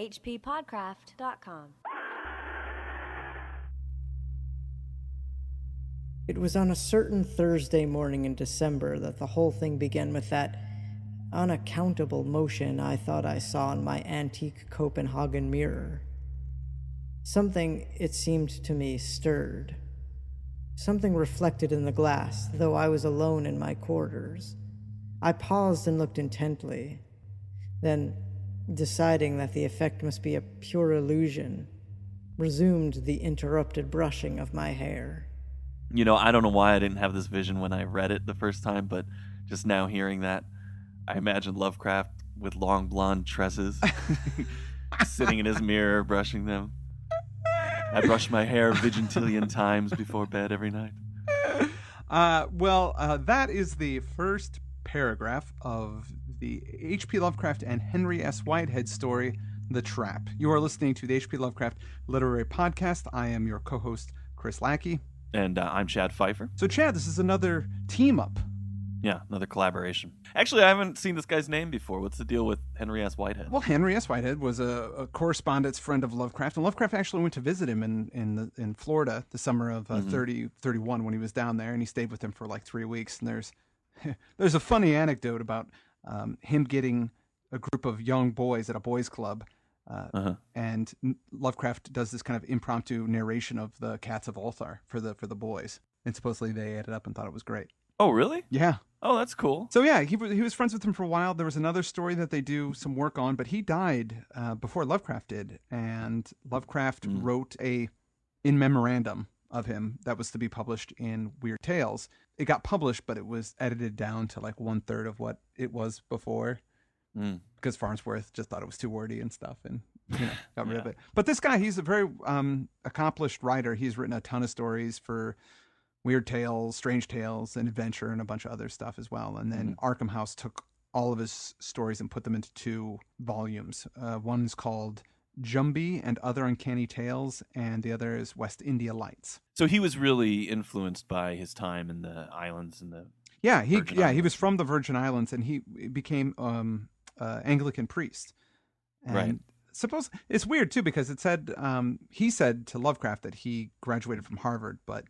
hppodcraft.com. It was on a certain Thursday morning in December that the whole thing began with that unaccountable motion I thought I saw in my antique Copenhagen mirror. Something, it seemed to me, stirred. Something reflected in the glass, though I was alone in my quarters. I paused and looked intently. Then, deciding that the effect must be a pure illusion, resumed the interrupted brushing of my hair. You know, I don't know why I didn't have this vision when I read it the first time, but just now hearing that, I imagine Lovecraft with long blonde tresses, sitting in his mirror, brushing them. I brush my hair vigintillion times before bed every night. That is the first paragraph of the H.P. Lovecraft and Henry S. Whitehead story, The Trap. You are listening to the H.P. Lovecraft Literary Podcast. I am your co-host, Chris Lackey. And I'm Chad Pfeiffer. So, Chad, this is another team-up. Yeah, another collaboration. Actually, I haven't seen this guy's name before. What's the deal with Henry S. Whitehead? Well, Henry S. Whitehead was a correspondence friend of Lovecraft, and Lovecraft actually went to visit him in Florida the summer of 31 when he was down there, and he stayed with him for like 3 weeks. And there's a funny anecdote about him getting a group of young boys at a boys' club, and Lovecraft does this kind of impromptu narration of the Cats of Ulthar for the boys, and supposedly they ate it up and thought it was great. Oh, really? Yeah. Oh, that's cool. So yeah, he was friends with him for a while. There was another story that they do some work on, but he died before Lovecraft did, and Lovecraft wrote a in memorandum of him that was to be published in Weird Tales. It got published, but it was edited down to like 1/3 of what it was before, because Farnsworth just thought it was too wordy and stuff, and got rid of it. But this guy, he's a very accomplished writer. He's written a ton of stories for Weird Tales, Strange Tales, and Adventure, and a bunch of other stuff as well. And then Arkham House took all of his stories and put them into 2 volumes. One is called Jumbie and Other Uncanny Tales, and the other is West India Lights. So he was really influenced by his time in the islands and the he was from the Virgin Islands, and he became Anglican priest. And right. Suppose it's weird too, because it said he said to Lovecraft that he graduated from Harvard, but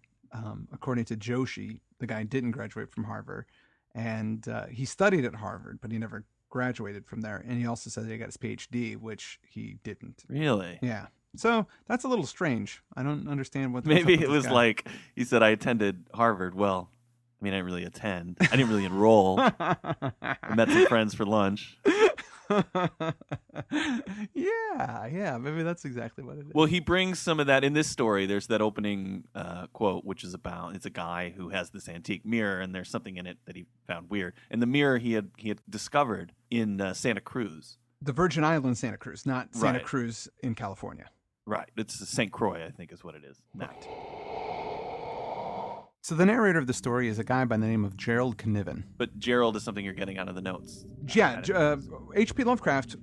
according to Joshi, the guy didn't graduate from Harvard, and he studied at Harvard, but he never graduated from there. And he also said that he got his PhD, which he didn't. Really? Yeah. So that's a little strange. I don't understand what. Maybe it was like he said, I attended Harvard. Well, I mean, I didn't really attend. I didn't really enroll. I met some friends for lunch. Yeah, maybe that's exactly what it is. Well, he brings some of that in this story. There's that opening quote, which is about, it's a guy who has this antique mirror, and there's something in it that he found weird. And the mirror he had discovered in Santa Cruz. The Virgin Islands, Santa Cruz, not Santa Cruz in California. Right. It's St. Croix, I think is what it is. Right. So the narrator of the story is a guy by the name of Gerald Cniven. But Gerald is something you're getting out of the notes. Yeah, H.P. Lovecraft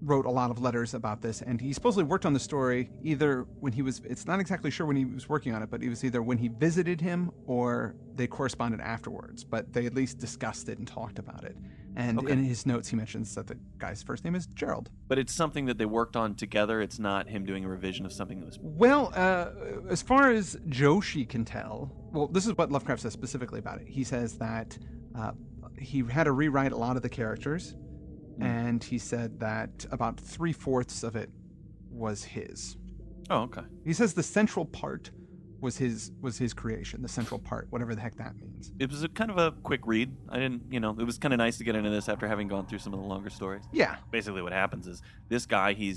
wrote a lot of letters about this, and he supposedly worked on the story either when he was, it's not exactly sure when he was working on it, but it was either when he visited him or they corresponded afterwards, but they at least discussed it and talked about it. And in his notes, he mentions that the guy's first name is Gerald. But it's something that they worked on together. It's not him doing a revision of something that was... Well, as far as Joshi can tell, well, this is what Lovecraft says specifically about it. He says that he had to rewrite a lot of the characters, and he said that about 3/4 of it was his. Oh, okay. He says the central part was his creation, the central part, whatever the heck that means. It was a kind of a quick read. I didn't, it was kind of nice to get into this after having gone through some of the longer stories. Yeah. Basically what happens is this guy, he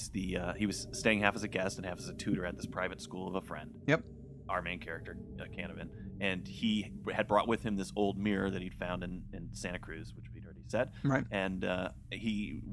was staying half as a guest and half as a tutor at this private school of a friend. Yep. Our main character, Canavan. And he had brought with him this old mirror that he'd found in Santa Cruz, which we'd already said. Right. And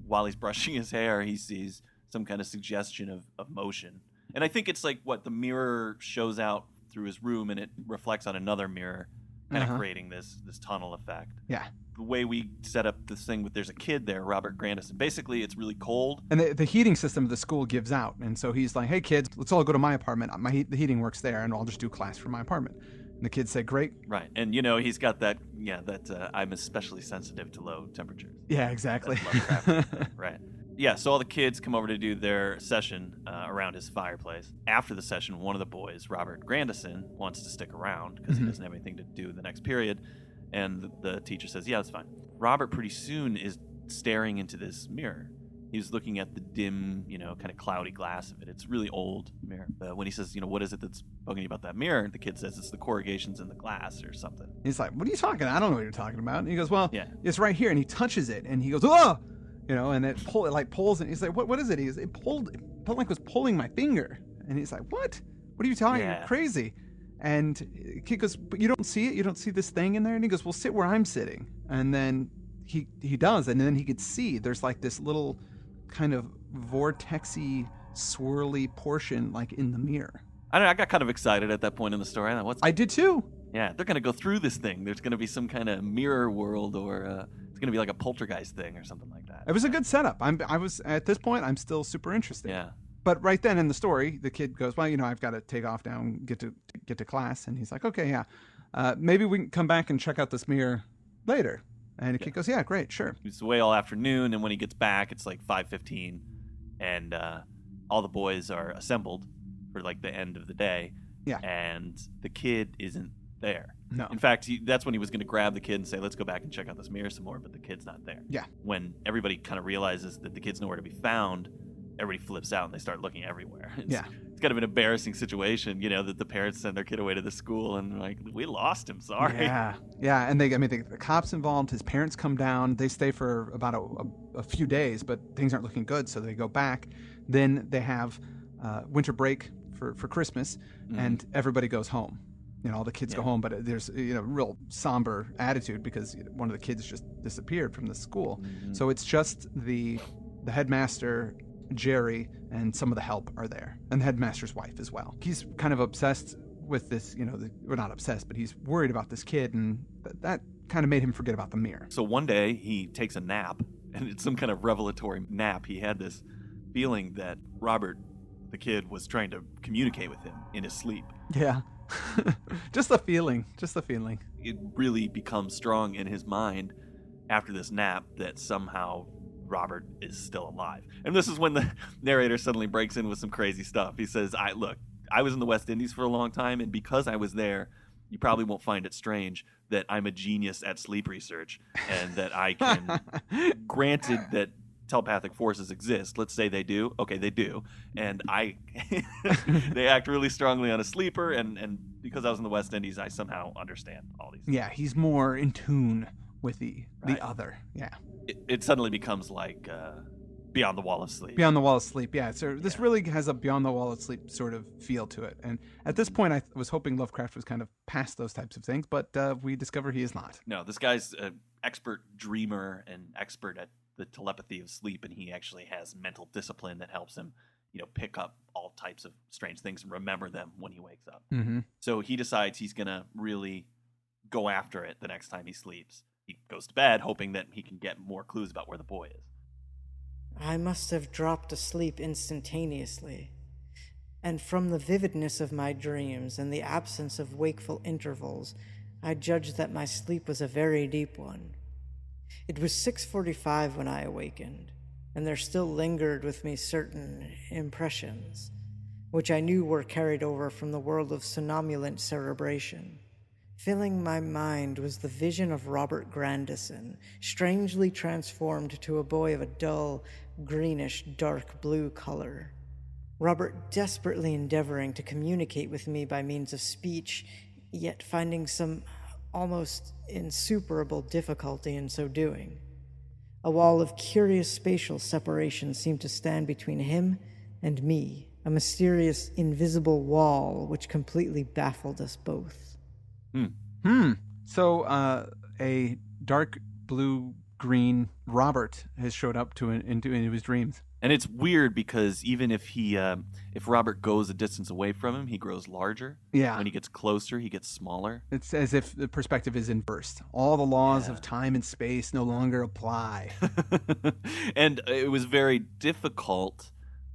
while he's brushing his hair, he sees some kind of suggestion of motion. And I think it's like what the mirror shows out through his room, and it reflects on another mirror, kind of creating this tunnel effect. Yeah. The way we set up this thing with there's a kid there, Robert Grandison. Basically, it's really cold. And the heating system of the school gives out. And so he's like, hey, kids, let's all go to my apartment. The heating works there, and I'll just do class from my apartment. And the kids say, great. Right. And, he's got that I'm especially sensitive to low temperatures. Yeah, exactly. Lovecraft. Right. Yeah, so all the kids come over to do their session around his fireplace. After the session, one of the boys, Robert Grandison, wants to stick around because he doesn't have anything to do the next period. And the teacher says, yeah, that's fine. Robert pretty soon is staring into this mirror. He's looking at the dim, kind of cloudy glass of it. It's a really old mirror. When he says, what is it that's bugging you about that mirror? The kid says it's the corrugations in the glass or something. He's like, what are you talking about? I don't know what you're talking about. And he goes, well, yeah, it's right here. And he touches it. And he goes, oh! And it pulls. And he's like, what is it? It felt like it was pulling my finger. And he's like, what? What are you talking about? You're crazy. And the kid goes, but you don't see it? You don't see this thing in there? And he goes, well, sit where I'm sitting. And then he does. And then he could see there's like this little kind of vortexy, swirly portion like in the mirror. I got kind of excited at that point in the story. I did too. Yeah, they're going to go through this thing. There's going to be some kind of mirror world, or it's going to be like a poltergeist thing or something like that. It was a good setup. I was at this point, I'm still super interested. Yeah. But right then in the story, the kid goes, well, I've got to take off now and get to class. And he's like, okay, yeah. Maybe we can come back and check out this mirror later. And the kid goes, yeah, great, sure. He's away all afternoon, and when he gets back, it's like 5:15, and all the boys are assembled for like the end of the day. Yeah. And the kid isn't there. No. In fact, that's when he was going to grab the kid and say, let's go back and check out this mirror some more, but the kid's not there. Yeah. When everybody kind of realizes that the kid's nowhere to be found, everybody flips out and they start looking everywhere. It's kind of an embarrassing situation, that the parents send their kid away to the school and like, we lost him, sorry. Yeah. And the cops involved, his parents come down, they stay for about a few days, but things aren't looking good. So they go back. Then they have winter break for Christmas, and everybody goes home. All the kids go home, but there's real somber attitude because one of the kids just disappeared from the school. So it's just the headmaster, Jerry, and some of the help are there, and the headmaster's wife as well. He's kind of obsessed with this, we're not obsessed, but he's worried about this kid, and that kind of made him forget about the mirror. So one day he takes a nap, and it's some kind of revelatory nap. He had this feeling that Robert, the kid, was trying to communicate with him in his sleep. Yeah. Just the feeling. It really becomes strong in his mind after this nap that somehow Robert is still alive. And this is when the narrator suddenly breaks in with some crazy stuff. He says, I was in the West Indies for a long time, and because I was there, you probably won't find it strange that I'm a genius at sleep research and that I can, granted that telepathic forces exist. Let's say they do. Okay, they do. And they act really strongly on a sleeper, and because I was in the West Indies, I somehow understand all these things. Yeah, he's more in tune with the other. Yeah. It suddenly becomes like Beyond the Wall of Sleep. Beyond the Wall of Sleep, yeah. So this really has a Beyond the Wall of Sleep sort of feel to it. And at this point, I was hoping Lovecraft was kind of past those types of things, but we discover he is not. No, this guy's an expert dreamer and expert at the telepathy of sleep, and he actually has mental discipline that helps him, pick up all types of strange things and remember them when he wakes up. Mm-hmm. So he decides he's going to really go after it the next time he sleeps. He goes to bed hoping that he can get more clues about where the boy is. I must have dropped asleep instantaneously, and from the vividness of my dreams and the absence of wakeful intervals, I judged that my sleep was a very deep one. It was 6:45 when I awakened, and there still lingered with me certain impressions, which I knew were carried over from the world of somnambulant cerebration. Filling my mind was the vision of Robert Grandison, strangely transformed to a boy of a dull, greenish, dark blue color. Robert desperately endeavoring to communicate with me by means of speech, yet finding some almost insuperable difficulty in so doing. A wall of curious spatial separation seemed to stand between him and me, a mysterious, invisible wall which completely baffled us both. So, a dark blue-green Robert has showed up into his dreams. And it's weird because even if if Robert goes a distance away from him, he grows larger. Yeah. When he gets closer, he gets smaller. It's as if the perspective is inversed. All the laws of time and space no longer apply. And it was very difficult.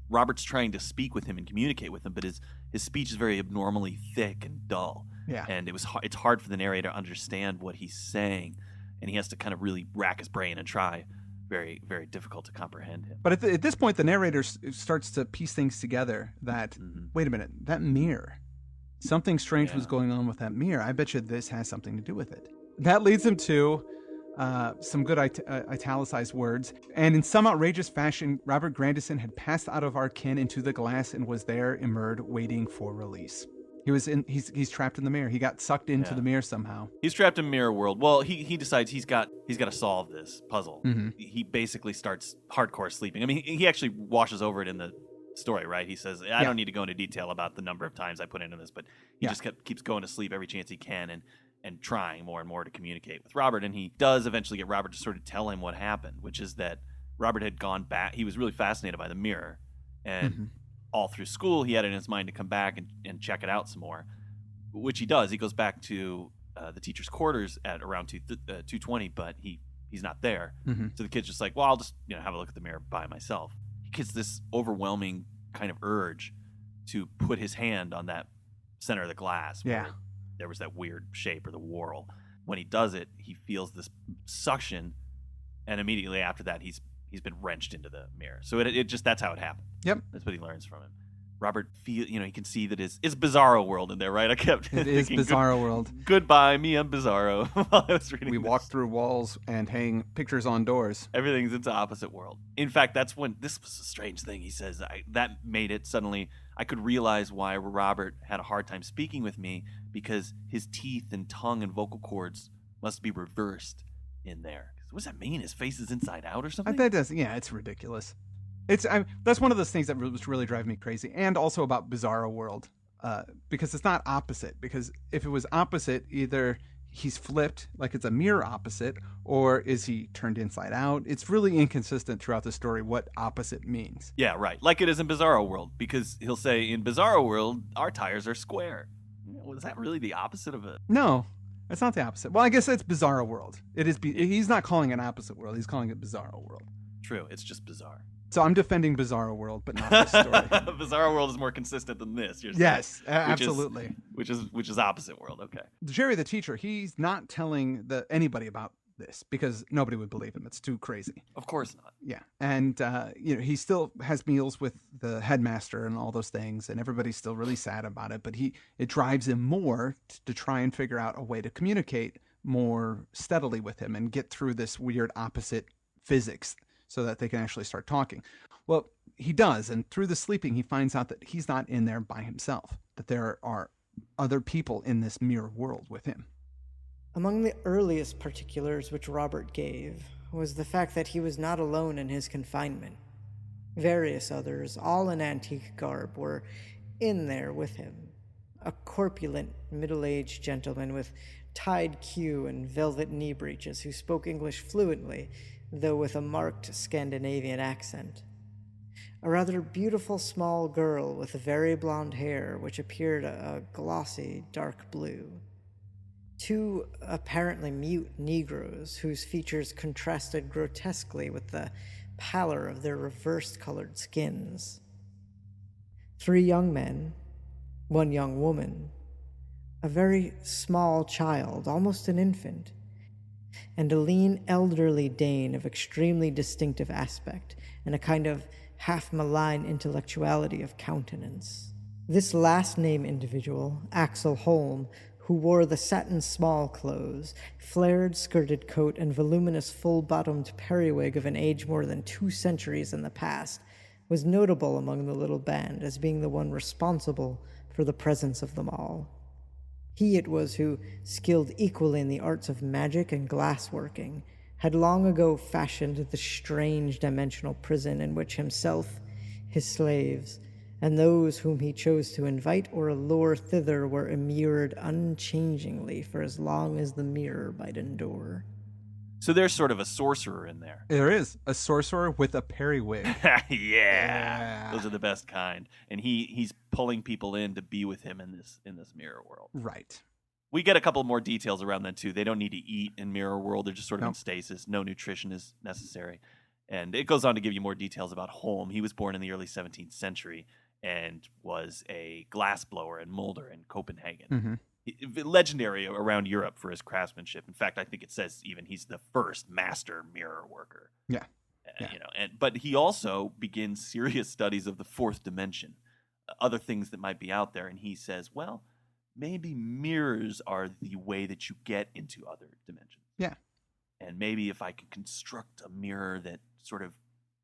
Robert's trying to speak with him and communicate with him, but his speech is very abnormally thick and dull. Yeah. And it's hard for the narrator to understand what he's saying, and he has to kind of really rack his brain and try very, very difficult to comprehend him. But at this point, the narrator starts to piece things together that, wait a minute, that mirror, something strange was going on with that mirror. I bet you this has something to do with it. That leads him to some good italicized words. And in some outrageous fashion, Robert Grandison had passed out of our kin into the glass and was there immured, waiting for release. He's trapped in the mirror. He got sucked into the mirror somehow. He's trapped in mirror world. Well, he decides he's got to solve this puzzle. He basically starts hardcore sleeping. I mean, he actually washes over it in the story, right? He says, I don't need to go into detail about the number of times I put into this, but he just keeps going to sleep every chance he can and trying more and more to communicate with Robert. And he does eventually get Robert to sort of tell him what happened, which is that Robert had gone back. He was really fascinated by the mirror, and all through school, he had it in his mind to come back and check it out some more, which he does. He goes back to the teacher's quarters at around 2:20, but he's not there. So the kid's just like, well, I'll just have a look at the mirror by myself. He gets this overwhelming kind of urge to put his hand on that center of the glass where there was that weird shape or the whorl. When he does it, he feels this suction, and immediately after that, he's been wrenched into the mirror. So it just, that's how it happened. Yep. That's what he learns from him. Robert he can see that it's Bizarro World in there, right? I kept thinking, Bizarro World. Goodbye, me, I'm Bizarro. While I was reading we this. walk through walls and hang pictures on doors. Everything's into opposite world. In fact, that's when this was a strange thing. He says that made it suddenly. I could realize why Robert had a hard time speaking with me, because his teeth and tongue and vocal cords must be reversed in there. What does that mean? His face is inside out or something? I bet it does. Yeah, it's ridiculous. That's one of those things that was really driving me crazy, and also about Bizarro World, because it's not opposite. Because if it was opposite, either he's flipped, like it's a mirror opposite, or is he turned inside out? It's really inconsistent throughout the story what opposite means. Yeah, right. Like it is in Bizarro World, because he'll say, in Bizarro World, our tires are square. Was that really the opposite of it? No, it's not the opposite. Well, I guess it's Bizarro World. It is. He's not calling it opposite world. He's calling it Bizarro World. True. It's just bizarre. So I'm defending Bizarro World, but not this story. Bizarro World is more consistent than this. You're saying, yes, absolutely. Which is opposite world. Okay. Jerry the teacher, he's not telling anybody about this because nobody would believe him. It's too crazy. Of course not. Yeah, and he still has meals with the headmaster and all those things, and everybody's still really sad about it. But it drives him more to try and figure out a way to communicate more steadily with him and get through this weird opposite physics, so that they can actually start talking. Well, he does, and through the sleeping, he finds out that he's not in there by himself, that there are other people in this mirror world with him. Among the earliest particulars which Robert gave was the fact that he was not alone in his confinement. Various others, all in antique garb, were in there with him. A corpulent, middle-aged gentleman with tied queue and velvet knee breeches who spoke English fluently, though with a marked Scandinavian accent. A rather beautiful small girl with very blonde hair, which appeared a glossy dark blue. Two apparently mute Negroes, whose features contrasted grotesquely with the pallor of their reversed-colored skins. 3 young men, 1 young woman, a very small child, almost an infant, and a lean elderly Dane of extremely distinctive aspect and a kind of half-malign intellectuality of countenance. This last-name individual, Axel Holm, who wore the satin small clothes, flared skirted coat, and voluminous full-bottomed periwig of an age more than 2 centuries in the past, was notable among the little band as being the one responsible for the presence of them all. He it was who, skilled equally in the arts of magic and glassworking, had long ago fashioned the strange dimensional prison in which himself, his slaves, and those whom he chose to invite or allure thither were immured unchangingly for as long as the mirror might endure. So there's sort of a sorcerer in there. There is a sorcerer with a periwig. Yeah. Those are the best kind. And he's pulling people in to be with him in this mirror world. Right. We get a couple more details around that too. They don't need to eat in mirror world. They're just sort of in stasis. No nutrition is necessary. And it goes on to give you more details about Holm. He was born in the early 17th century and was a glassblower and molder in Copenhagen. Mm-hmm. Legendary around Europe for his craftsmanship. In fact, I think it says even he's the first master mirror worker. Yeah. Yeah. But he also begins serious studies of the fourth dimension, other things that might be out there, and he says, well, maybe mirrors are the way that you get into other dimensions. Yeah. And maybe if I could construct a mirror that sort of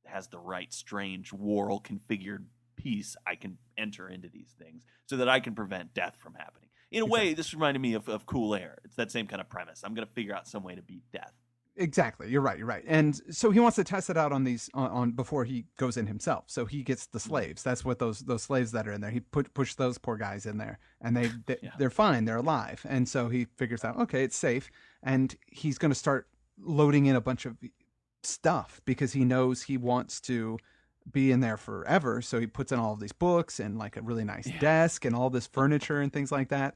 has the right strange whorl configured piece, I can enter into these things so that I can prevent death from happening. In a way, this reminded me of Cool Air. It's that same kind of premise. I'm going to figure out some way to beat death. Exactly. You're right. And so he wants to test it out on these on before he goes in himself. So he gets the slaves. That's what those slaves that are in there. He push those poor guys in there, and they're fine. They're alive. And so he figures out, okay, it's safe, and he's going to start loading in a bunch of stuff because he knows he wants to be in there forever. So he puts in all of these books and like a really nice desk and all this furniture and things like that.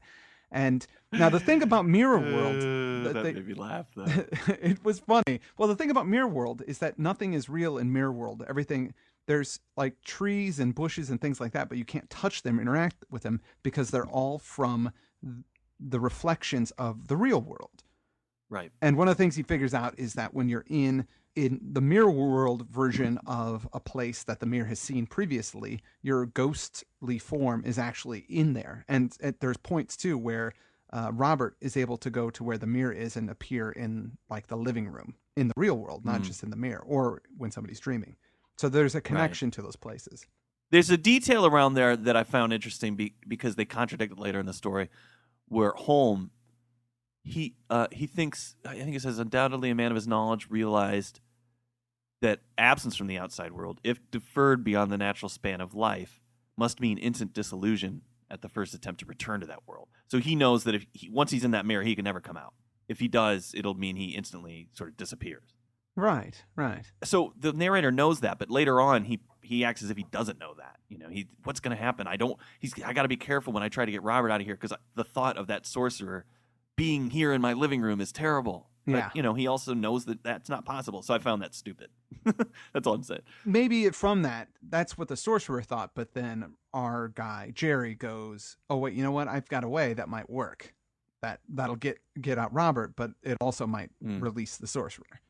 And now the thing about Mirror World... that made me laugh, though. It was funny. Well, the thing about Mirror World is that nothing is real in Mirror World. Everything... There's like trees and bushes and things like that, but you can't touch them, interact with them, because they're all from the reflections of the real world. Right. And one of the things he figures out is that when you're in the Mirror World version of a place that the mirror has seen previously, your ghostly form is actually in there. And there's points too where Robert is able to go to where the mirror is and appear in like the living room in the real world, not just in the mirror or when somebody's dreaming. So there's a connection to those places. There's a detail around there that I found interesting because they contradict it later in the story, where Holm, he thinks, I think it says, undoubtedly a man of his knowledge realized that absence from the outside world, if deferred beyond the natural span of life, must mean instant disillusion at the first attempt to return to that world. So he knows that once he's in that mirror, he can never come out. If he does, it'll mean he instantly sort of disappears. Right. So the narrator knows that, but later on, he acts as if he doesn't know that. What's going to happen? I got to be careful when I try to get Robert out of here because the thought of that sorcerer being here in my living room is terrible. Yeah. But, he also knows that that's not possible. So I found that stupid. That's all I'm saying. Maybe from that's what the sorcerer thought. But then our guy, Jerry, goes, oh, wait, you know what? I've got a way that might work. That'll get out Robert, but it also might release the sorcerer.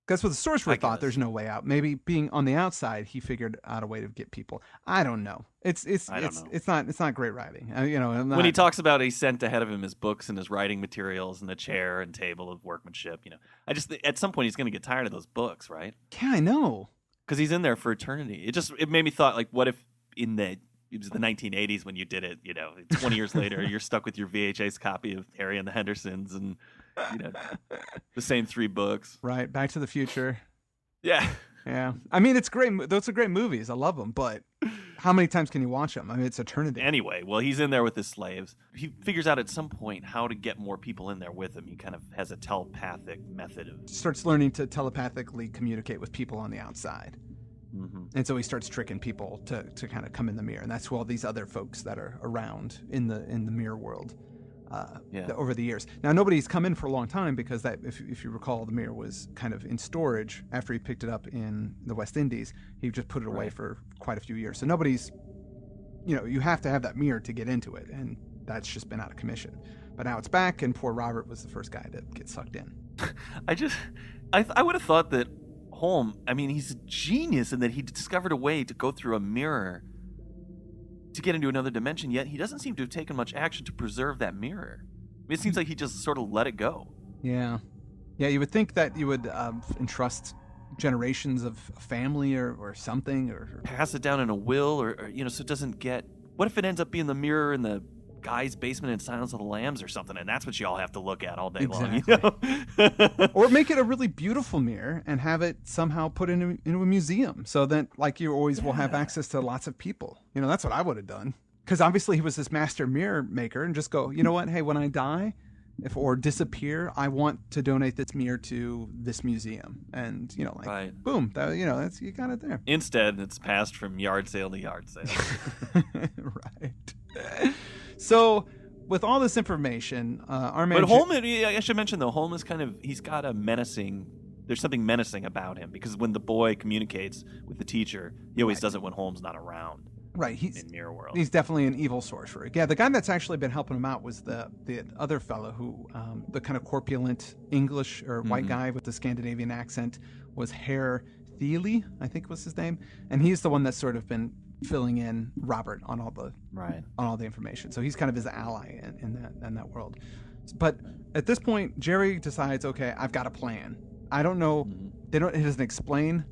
That's what the sorcerer thought. There's no way out. Maybe being on the outside, he figured out a way to get people. I don't know. It's not great writing. When he talks about he sent ahead of him his books and his writing materials and the chair and table of workmanship, I just at some point he's going to get tired of those books, right? Yeah, I know. Because he's in there for eternity. It made me thought, like, what if it was the 1980s when you did it, 20 years later, you're stuck with your VHS copy of Harry and the Hendersons and, the same 3 books. Right. Back to the Future. Yeah. Yeah. I mean, it's great. Those are great movies. I love them. But how many times can you watch them? I mean, it's eternity. Anyway, well, he's in there with his slaves. He figures out at some point how to get more people in there with him. He kind of has a telepathic method of... Starts learning to telepathically communicate with people on the outside. Mm-hmm. And so he starts tricking people to kind of come in the mirror. And that's who all these other folks that are around in the mirror world over the years. Now, nobody's come in for a long time because if you recall, the mirror was kind of in storage after he picked it up in the West Indies. He just put it away for quite a few years. So nobody's, you have to have that mirror to get into it. And that's just been out of commission. But now it's back, and poor Robert was the first guy to get sucked in. I would have thought that Holm, he's a genius in that he discovered a way to go through a mirror to get into another dimension, yet he doesn't seem to have taken much action to preserve that mirror. It seems like he just sort of let it go. Yeah, you would think that you would entrust generations of family or something, or pass it down in a will, or so it doesn't get... What if it ends up being the mirror in the guy's basement in Silence of the Lambs or something, and that's what you all have to look at all day long. Or make it a really beautiful mirror and have it somehow put into a museum so that you always will have access to lots of people. That's what I would have done. Because obviously he was this master mirror maker, and just go, you know what? Hey, when I die or disappear, I want to donate this mirror to this museum. And, boom, that's, you got it there. Instead, it's passed from yard sale to yard sale. Right. So, with all this information, our man... But Holm, I should mention, though, Holm is he's got a menacing... There's something menacing about him, because when the boy communicates with the teacher, he always does it when Holm's not around. Right, in Mirror World. He's definitely an evil sorcerer. Yeah, the guy that's actually been helping him out was the other fellow who, the kind of corpulent English or white guy with the Scandinavian accent, was Herr Thiele, I think was his name, and he's the one that's sort of been filling in Robert on all the information. So he's kind of his ally in that world. But at this point, Jerry decides, okay, I've got a plan. I don't know. He doesn't explain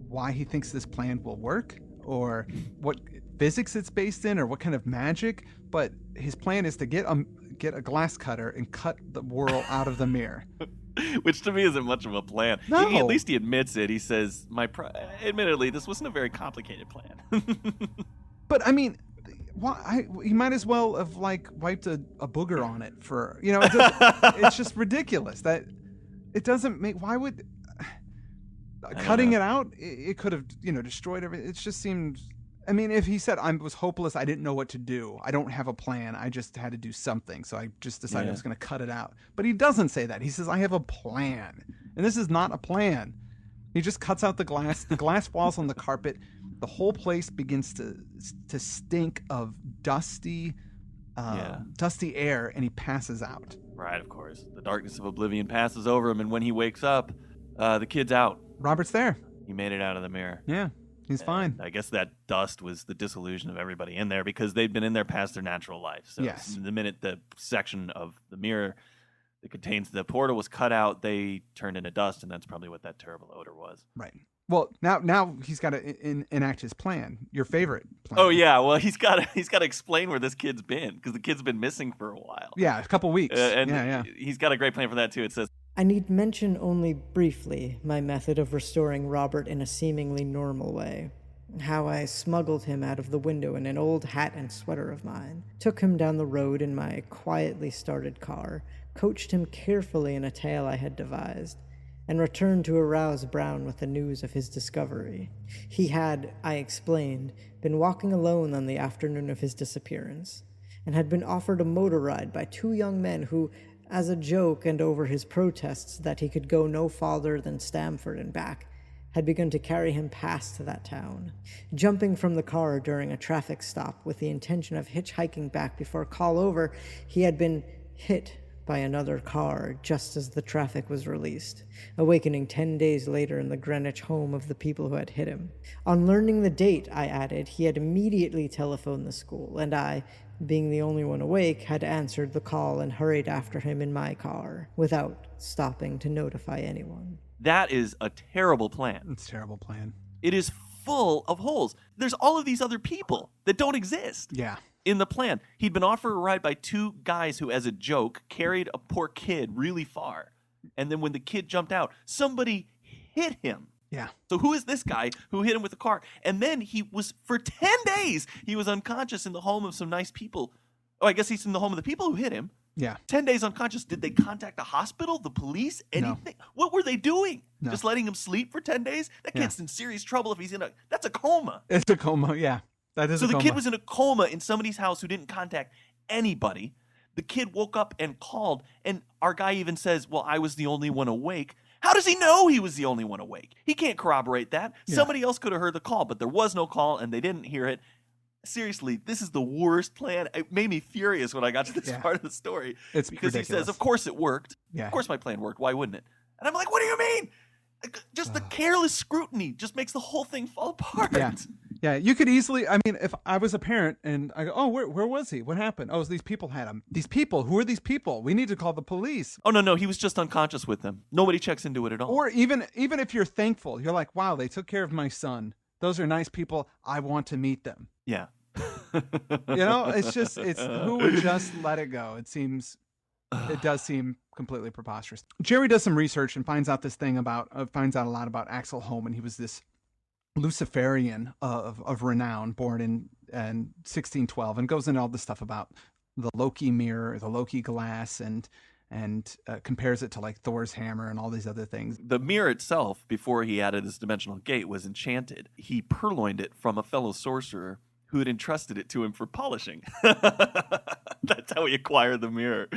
why he thinks this plan will work or what physics it's based in or what kind of magic. But his plan is to get a glass cutter and cut the whirl out of the mirror. Which to me isn't much of a plan. No. At least he admits it. He says, admittedly, this wasn't a very complicated plan. But I mean, he might as well have like wiped a booger on it for, it's just ridiculous that it doesn't make, why would cutting it out, it could have, destroyed everything. It just seemed, I mean, if he said I was hopeless, I didn't know what to do, I don't have a plan, I just had to do something, so I just decided I was going to cut it out. But he doesn't say that. He says, I have a plan. And this is not a plan. He just cuts out the glass falls on the carpet, the whole place begins to stink of dusty air, and he passes out. Right, of course. The darkness of oblivion passes over him, and when he wakes up, the kid's out. Robert's there. He made it out of the mirror. Yeah. He's fine. I guess that dust was the disillusion of everybody in there because they'd been in there past their natural life. So yes. The minute the section of the mirror that contains the portal was cut out, they turned into dust, and that's probably what that terrible odor was. Right. Well, now he's got to enact his plan. Your favorite plan. Oh yeah. Well, he's got to explain where this kid's been because the kid's been missing for a while. Yeah, a couple weeks. He's got a great plan for that too. It says, I need mention only briefly my method of restoring Robert in a seemingly normal way. How I smuggled him out of the window in an old hat and sweater of mine, took him down the road in my quietly started car, coached him carefully in a tale I had devised, and returned to arouse Brown with the news of his discovery. He had, I explained, been walking alone on the afternoon of his disappearance, and had been offered a motor ride by two young men who, as a joke and over his protests that he could go no farther than Stamford and back, had begun to carry him past that town. Jumping from the car during a traffic stop with the intention of hitchhiking back before call over, he had been hit by another car just as the traffic was released, awakening 10 days later in the Greenwich home of the people who had hit him. On learning the date, I added, he had immediately telephoned the school, and I, being the only one awake, had answered the call and hurried after him in my car, without stopping to notify anyone. That is a terrible plan. It's a terrible plan. It is full of holes. There's all of these other people that don't exist. Yeah. In the plan, he'd been offered a ride by two guys who, as a joke, carried a poor kid really far. And then when the kid jumped out, somebody hit him. Yeah. So who is this guy who hit him with the car? And then he was, for 10 days, he was unconscious in the home of some nice people. Oh, I guess he's in the home of the people who hit him. Yeah. 10 days unconscious. Did they contact the hospital, the police, anything? No. What were they doing? No. Just letting him sleep for 10 days? That kid's in serious trouble if he's that's a coma. It's a coma, yeah. That is a coma. So the kid was in a coma in somebody's house who didn't contact anybody. The kid woke up and called, and our guy even says, well, I was the only one awake. How does he know he was the only one awake? He can't corroborate that. Yeah. Somebody else could have heard the call, but there was no call, and they didn't hear it. Seriously, this is the worst plan. It made me furious when I got to this part of the story. It's because ridiculous. He says, of course it worked. Yeah. Of course my plan worked. Why wouldn't it? And I'm like, what do you mean? Just the careless scrutiny just makes the whole thing fall apart. Yeah. Yeah, you could easily, I mean, if I was a parent and I go, oh, where was he? What happened? Oh, these people had him. These people, who are these people? We need to call the police. Oh, no, he was just unconscious with them. Nobody checks into it at all. Or even if you're thankful, you're like, wow, they took care of my son. Those are nice people. I want to meet them. Yeah. It's who would just let it go? It does seem completely preposterous. Jerry does some research and finds out finds out a lot about Axel Holman. He was this Luciferian of renown, born in 1612, and goes into all this stuff about the Loki mirror, the Loki glass, and compares it to like Thor's hammer and all these other things. The mirror itself, before he added this dimensional gate, was enchanted. He purloined it from a fellow sorcerer who had entrusted it to him for polishing. That's how he acquired the mirror.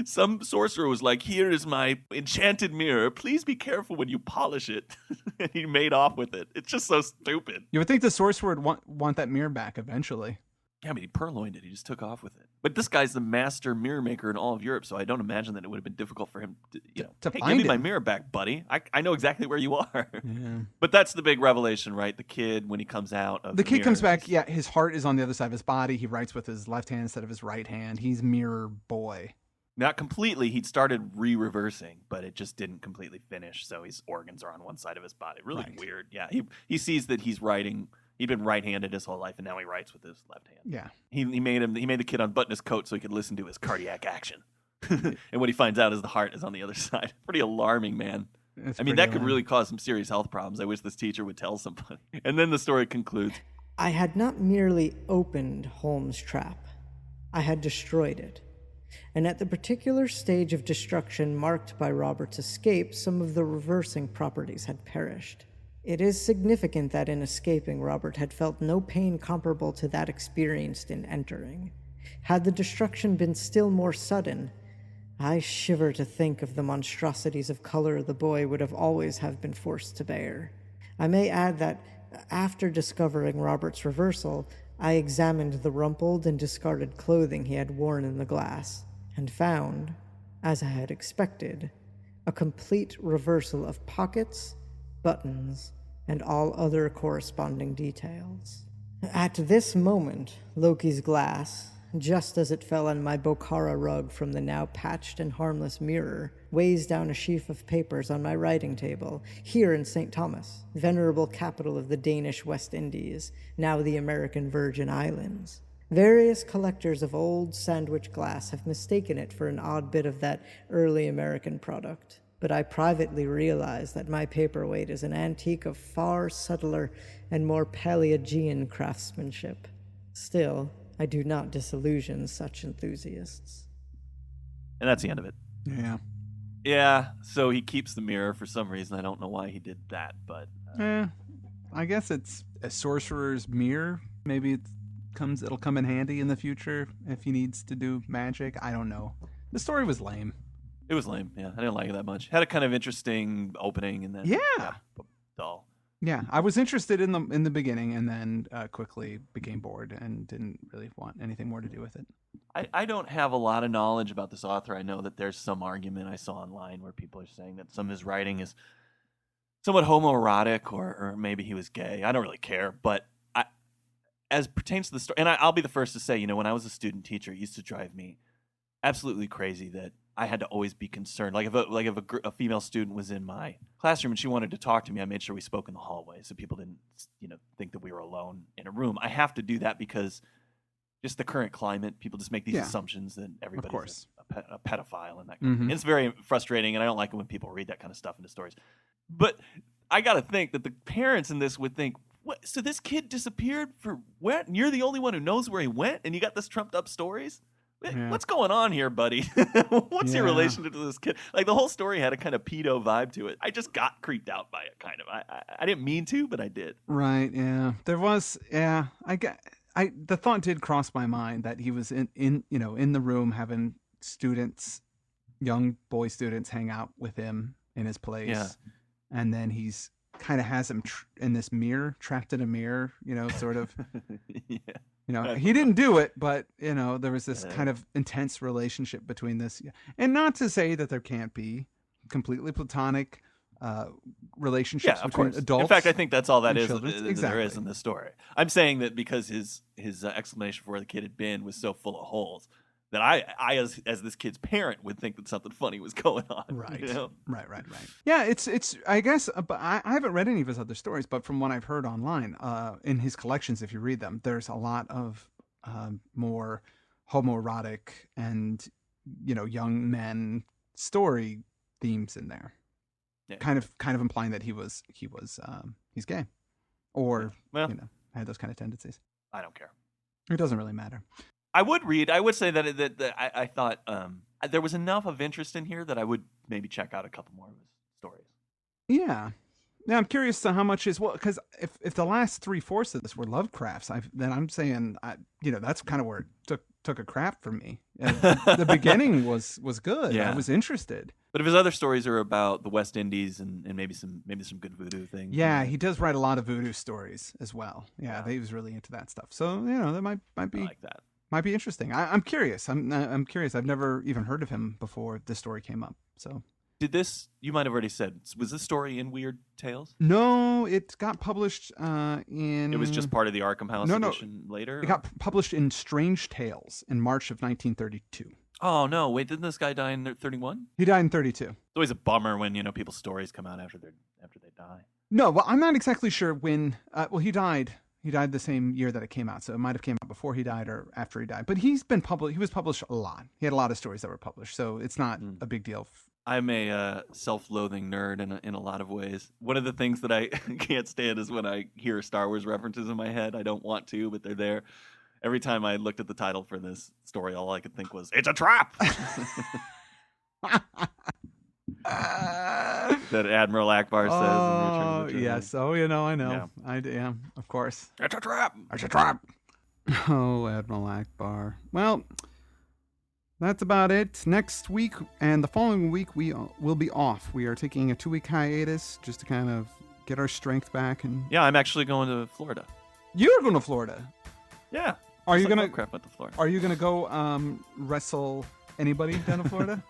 Some sorcerer was like, here is my enchanted mirror. Please be careful when you polish it. And he made off with it. It's just so stupid. You would think the sorcerer would want that mirror back eventually. Yeah, but he purloined it. He just took off with it. But this guy's the master mirror maker in all of Europe, so I don't imagine that it would have been difficult for him to, To hey, find give me my him. mirror back, buddy. I know exactly where you are. Yeah. But that's the big revelation, right? The kid, when he comes out of The kid comes mirror, back. Yeah, his heart is on the other side of his body. He writes with his left hand instead of his right hand. He's mirror boy. not completely. He'd started re-reversing, but it just didn't completely finish, so his organs are on one side of his body. Really Right. weird. Yeah, he sees that he's writing. He'd been right-handed his whole life, and now he writes with his left hand. Yeah. He made the kid unbutton his coat so he could listen to his cardiac action. And what he finds out is the heart is on the other side. Pretty alarming, man. It's I mean, pretty that could alarming. really cause some serious health problems. I wish this teacher would tell somebody. And then the story concludes. I had not merely opened Holmes' trap, I had destroyed it. And at the particular stage of destruction marked by Robert's escape, some of the reversing properties had perished. It is significant that in escaping, Robert had felt no pain comparable to that experienced in entering. Had the destruction been still more sudden, I shiver to think of the monstrosities of color the boy would have always have been forced to bear. I may add that after discovering Robert's reversal, I examined the rumpled and discarded clothing he had worn in the glass, and found, as I had expected, a complete reversal of pockets, buttons, and all other corresponding details. At this moment, Loki's glass, just as it fell on my Bokhara rug from the now patched and harmless mirror, weighs down a sheaf of papers on my writing table, here in St. Thomas, venerable capital of the Danish West Indies, now the American Virgin Islands. Various collectors of old sandwich glass have mistaken it for an odd bit of that early American product, but I privately realize that my paperweight is an antique of far subtler and more Paleogean craftsmanship. Still, I do not disillusion such enthusiasts. And that's the end of it. Yeah. Yeah, so he keeps the mirror for some reason. I don't know why he did that, but I guess it's a sorcerer's mirror. Maybe it'll come in handy in the future if he needs to do magic. I don't know. The story was lame. it was lame. Yeah, I didn't like it that much. Had a kind of interesting opening, and then dull. Yeah, I was interested in the beginning, and then quickly became bored and didn't really want anything more to do with it. I don't have a lot of knowledge about this author. I know that there's some argument I saw online where people are saying that some of his writing is somewhat homoerotic, or maybe he was gay. I don't really care, but as pertains to the story, and I'll be the first to say, when I was a student teacher, it used to drive me absolutely crazy that I had to always be concerned. Like if a female student was in my classroom and she wanted to talk to me, I made sure we spoke in the hallway so people didn't, think that we were alone in a room. I have to do that because just the current climate, people just make these assumptions that everybody's a pedophile and that kind of thing. It's very frustrating, and I don't like it when people read that kind of stuff into stories. But I got to think that the parents in this would think, what? So this kid disappeared for what? And you're the only one who knows where he went, and you got this trumped up stories? Yeah. What's going on here, buddy? What's your relationship to this kid? Like, the whole story had a kind of pedo vibe to it. I just got creeped out by it, kind of. I didn't mean to, but I did. Right, yeah. There was, the thought did cross my mind that he was in the room having young boy students hang out with him in his place. Yeah. And then he's kind of has him in this mirror, trapped in a mirror, sort of. Yeah. He didn't do it, but, there was this kind of intense relationship between this. And not to say that there can't be completely platonic relationships between adults. In fact, I think that's all that is exactly. there is in this story. I'm saying that because his explanation for where the kid had been was so full of holes that I as this kid's parent would think that something funny was going on. Right. Right. Mm. Yeah, it's I guess, but I haven't read any of his other stories, but from what I've heard online, in his collections, if you read them, there's a lot of more homoerotic and young men story themes in there. Yeah. Kind of implying that he's gay, or had those kind of tendencies. I don't care. It doesn't really matter. I would say that I thought there was enough of interest in here that I would maybe check out a couple more of his stories. Yeah. Now I'm curious to how much because if the last 3/4 of this were Lovecraft's, then I'm saying that's kind of where it took took a crap from me. The beginning was good. Yeah. I was interested. But if his other stories are about the West Indies and maybe some good voodoo things. Yeah, he does write a lot of voodoo stories as well. Yeah, he was really into that stuff. So that might be I like that. Might be interesting. I'm curious. I'm curious. I've never even heard of him before this story came up. So did this? You might have already said. Was this story in Weird Tales? No, it got published in. It was just part of the Arkham House edition later. It got published in Strange Tales in March of 1932. Oh no! Wait, didn't this guy die in 31? He died in 32. It's always a bummer when people's stories come out after they die. No, well, I'm not exactly sure when. Well, he died. He died the same year that it came out, so it might have came out before he died or after he died. But he was published a lot. He had a lot of stories that were published, so it's not a big deal. I'm a self-loathing nerd in a lot of ways. One of the things that I can't stand is when I hear Star Wars references in my head. I don't want to, but they're there. Every time I looked at the title for this story, all I could think was, "It's a trap!" That Admiral Akbar says in Return of the Jedi. Yes. Oh, I know. Yeah. Yeah, of course. It's a trap! It's a trap! Oh, Admiral Akbar. Well, that's about it. Next week and the following week, we will be off. We are taking a 2-week hiatus just to kind of get our strength back. And yeah, I'm actually going to Florida. You're going to Florida? Yeah. Are you gonna crap went to Florida? Are you gonna go wrestle anybody down in Florida?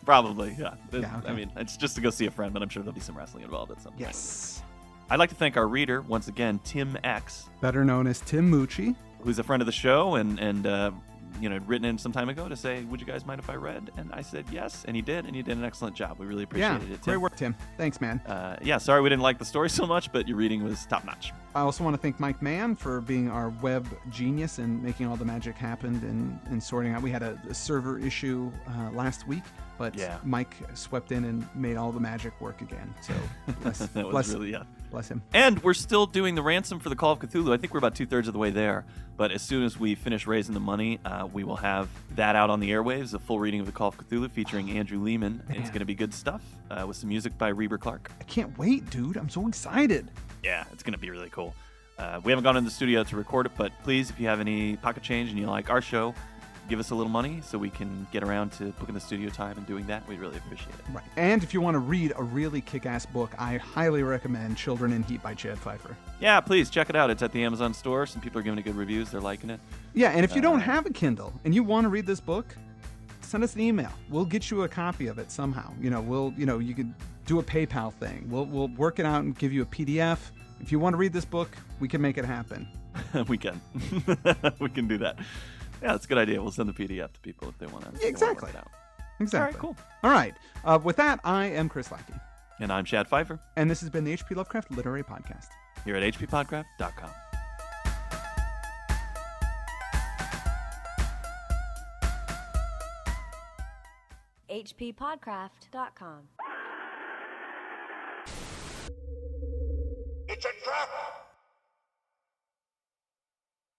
Probably, yeah. Okay. I mean, it's just to go see a friend, but I'm sure there'll be some wrestling involved at some point. Yes. I'd like to thank our reader once again, Tim X, better known as Tim Mucci, who's a friend of the show and had written in some time ago to say, would you guys mind if I read? And I said yes, and he did an excellent job. We really appreciated it, Tim. Great work, Tim. Thanks, man. Sorry we didn't like the story so much, but your reading was top-notch. I also want to thank Mike Mann for being our web genius and making all the magic happen and sorting out. We had a server issue last week, but Mike swept in and made all the magic work again. So bless him. And we're still doing the ransom for the Call of Cthulhu. I think we're about 2/3 of the way there. But as soon as we finish raising the money, we will have that out on the airwaves, a full reading of the Call of Cthulhu featuring Andrew Lehman. Man. It's going to be good stuff with some music by Reber Clark. I can't wait, dude. I'm so excited. Yeah, it's going to be really cool. We haven't gone in the studio to record it, but please, if you have any pocket change and you like our show, give us a little money so we can get around to booking the studio time and doing that. We'd really appreciate it. Right. And if you want to read a really kick-ass book, I highly recommend Children in Heat by Chad Pfeiffer. Yeah, please check it out. It's at the Amazon store. Some people are giving it good reviews. They're liking it. Yeah, and if you don't have a Kindle and you want to read this book, send us an email. We'll get you a copy of it somehow. You could do a PayPal thing. We'll work it out and give you a PDF. If you want to read this book, we can make it happen. We can. We can do that. Yeah, that's a good idea. We'll send the PDF to people if they want to. Exactly. Exactly. All right, cool. All right. With that, I am Chris Lackey. And I'm Chad Pfeiffer. And this has been the H.P. Lovecraft Literary Podcast. Here at hppodcraft.com. hppodcraft.com. It's a trap!